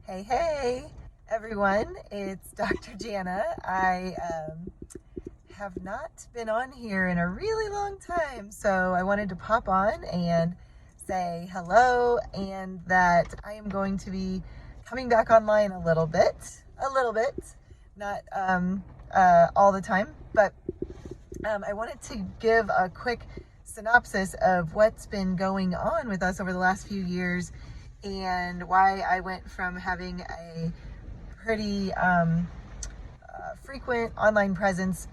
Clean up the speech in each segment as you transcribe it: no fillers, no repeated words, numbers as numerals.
Hey, everyone, it's Dr. Jana. I have not been on here in a really long time, so I wanted to pop on and say hello and that I am going to be coming back online a little bit, not all the time, but I wanted to give a quick synopsis of what's been going on with us over the last few years and why I went from having a pretty frequent online presence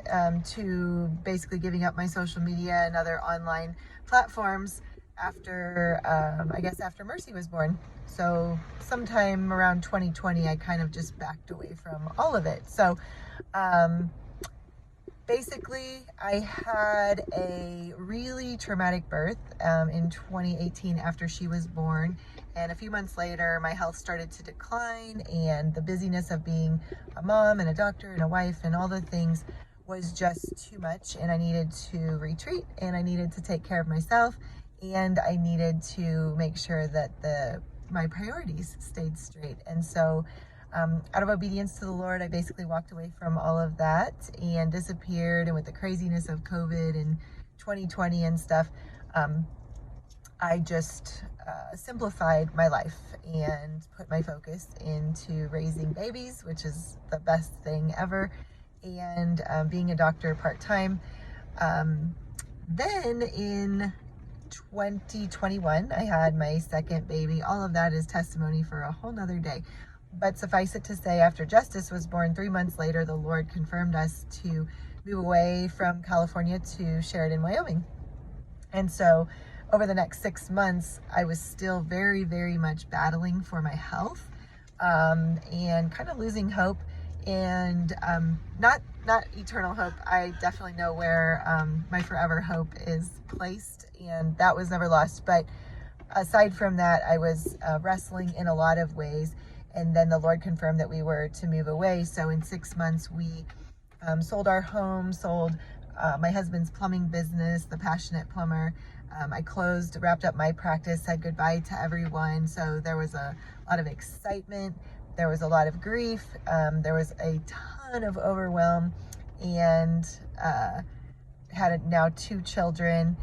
to basically giving up my social media and other online platforms after, after Mercy was born. So sometime around 2020, I kind of just backed away from all of it. So basically, I had a really traumatic birth in 2018 after she was born. And a few months later, my health started to decline, and the busyness of being a mom and a doctor and a wife and all the things was just too much. And I needed to retreat, and I needed to take care of myself, and I needed to make sure that my priorities stayed straight. And so out of obedience to the Lord, I basically walked away from all of that and disappeared. And with the craziness of COVID and 2020 and stuff, I just simplified my life and put my focus into raising babies, which is the best thing ever, and being a doctor part-time. Then in 2021, I had my second baby. All of that is testimony for a whole nother day. But suffice it to say, after Justice was born, 3 months later, the Lord confirmed us to move away from California to Sheridan, Wyoming. And so over the next 6 months, I was still very, very much battling for my health and kind of losing hope, and not eternal hope. I definitely know where my forever hope is placed, and that was never lost. But aside from that, I was wrestling in a lot of ways. And then the Lord confirmed that we were to move away. So in 6 months, we sold our home, sold my husband's plumbing business, The Passionate Plumber. I wrapped up my practice, said goodbye to everyone. So there was a lot of excitement. There was a lot of grief. There was a ton of overwhelm, and had now 2 children.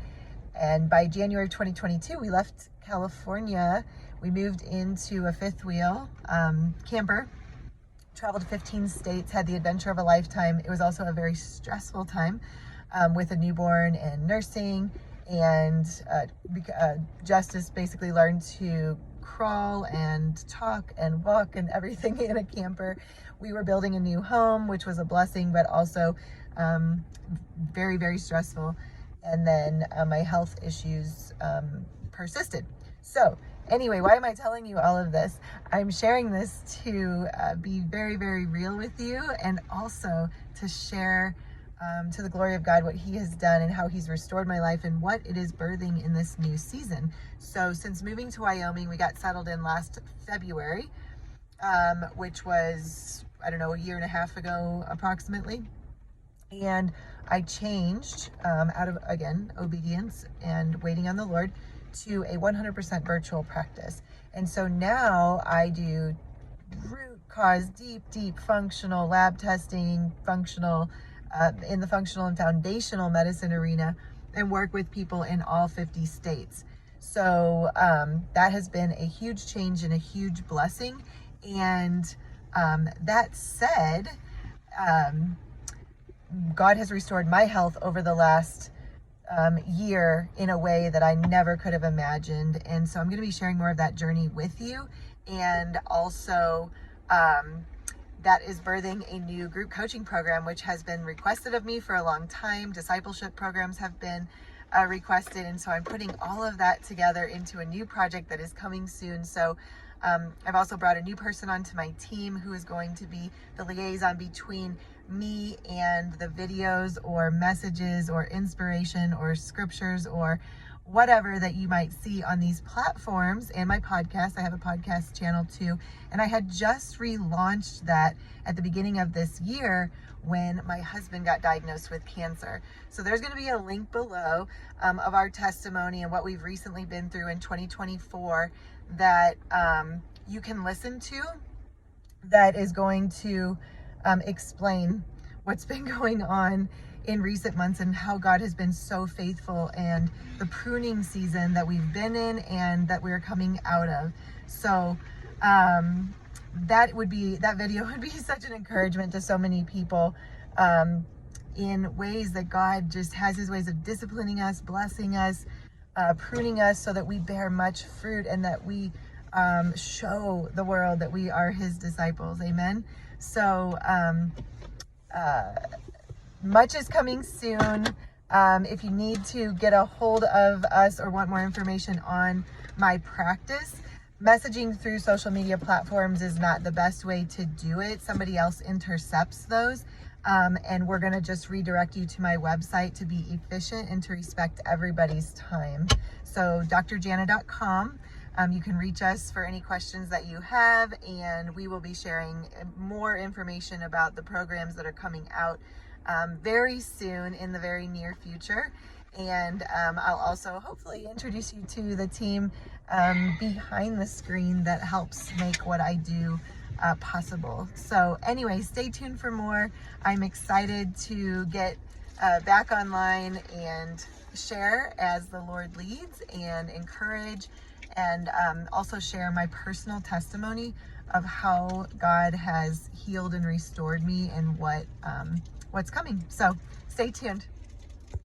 And by January 2022, we left California. We moved into a fifth wheel camper, traveled to 15 states, had the adventure of a lifetime. It was also a very stressful time with a newborn and nursing. And Justice basically learned to crawl and talk and walk and everything in a camper. We were building a new home, which was a blessing, but also very, very stressful. And then my health issues persisted. So anyway, why am I telling you all of this? I'm sharing this to be very, very real with you, and also to share to the glory of God what He has done and how He's restored my life and what it is birthing in this new season. So since moving to Wyoming, we got settled in last February, which was, I don't know, a year and a half ago approximately. And I changed out of, again, obedience and waiting on the Lord to a 100% virtual practice. And so now I do root cause, deep functional lab testing, in the functional and foundational medicine arena, and work with people in all 50 states. So that has been a huge change and a huge blessing. And that said, God has restored my health over the last year in a way that I never could have imagined. And so I'm going to be sharing more of that journey with you. And also, that is birthing a new group coaching program, which has been requested of me for a long time. Discipleship programs have been requested. And so I'm putting all of that together into a new project that is coming soon. So I've also brought a new person onto my team who is going to be the liaison between me and the videos or messages or inspiration or scriptures or whatever that you might see on these platforms, and my podcast. I have a podcast channel too, and I had just relaunched that at the beginning of this year when my husband got diagnosed with cancer. So there's going to be a link below of our testimony and what we've recently been through in 2024 that you can listen to that is going to explain what's been going on in recent months and how God has been so faithful, and the pruning season that we've been in and that we're coming out of. So that video would be such an encouragement to so many people, in ways that God just has his ways of disciplining us, blessing us, pruning us so that we bear much fruit, and that we show the world that we are his disciples. Amen. So much is coming soon. If you need to get a hold of us or want more information on my practice, messaging through social media platforms is not the best way to do it. Somebody else intercepts those. And we're going to just redirect you to my website to be efficient and to respect everybody's time. So drjana.com. You can reach us for any questions that you have, and we will be sharing more information about the programs that are coming out very soon, in the very near future. And I'll also hopefully introduce you to the team behind the screen that helps make what I do possible. So anyway, stay tuned for more. I'm excited to get back online and share as the Lord leads, and encourage, and also share my personal testimony of how God has healed and restored me, and what's coming. So stay tuned.